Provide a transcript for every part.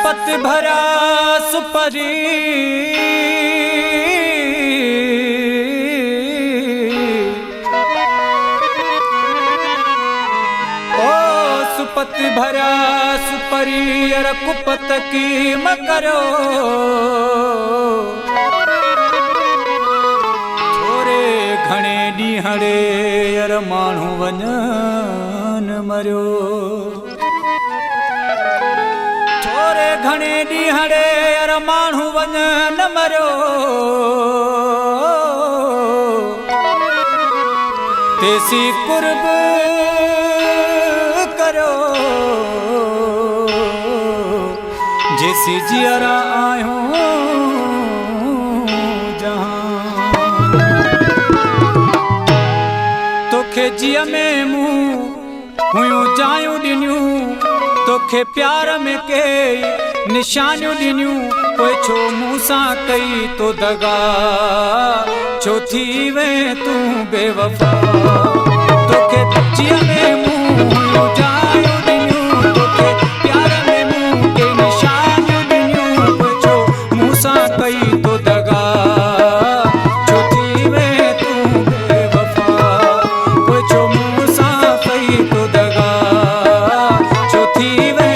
सुपत भरा सुपरी ओ सुपत भरा सुपरी अर कुपत की मकरो थोरे घणे ॾींहड़े अर माण्हू वञन मरियो घणे ॾींहड़े अर माण्हू वञन मरियो तेसी कुर्ब करो जेसी जियरा आहियूं जहां तोखे जिय में मूं हुयूं जायूं ॾिनियूं तोखे प्यार में के निशानियूं ॾिनियूं पोइ छो मूंसां कई तो दगा छो थी वे तूं बेवफा तोखे जिय में मूं जायूं ॾिनियूं तोखे प्यार में मूं के निशानियूं ॾिनियूं पोइ छो मूंसां कई तो दगा छो थी वे तूं बेवफा पोइ छो मूंसां कई तो दगा छो थी वे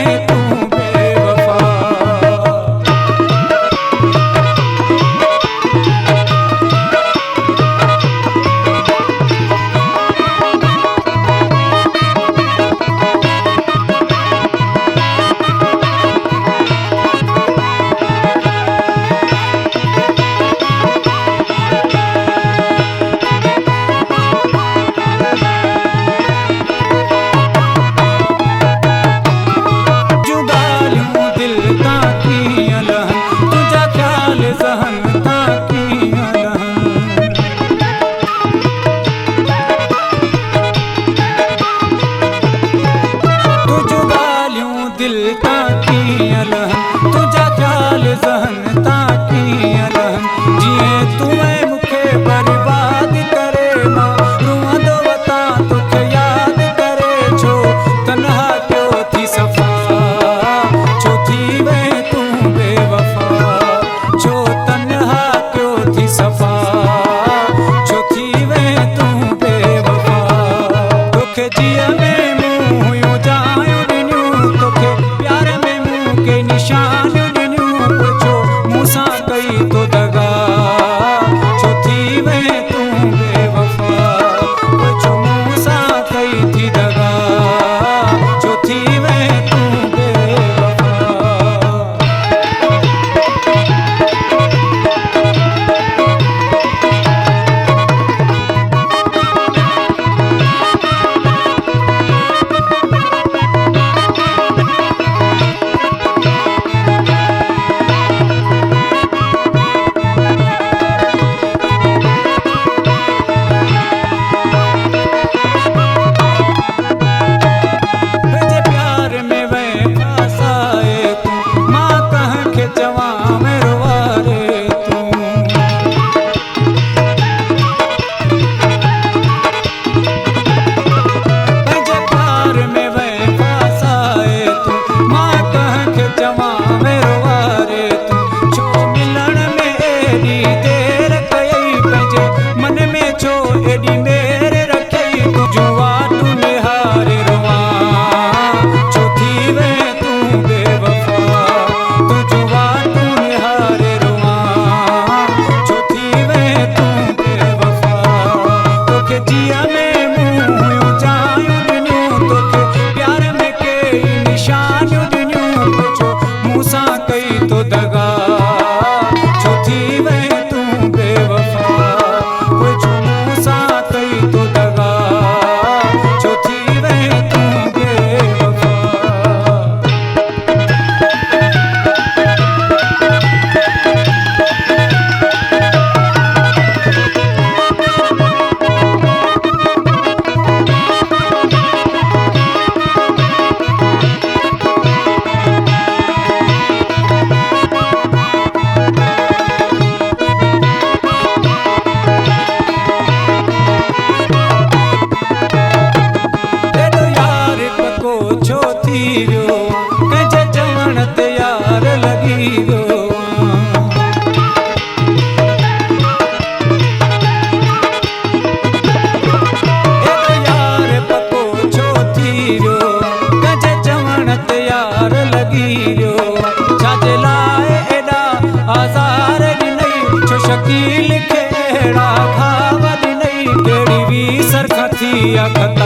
रखता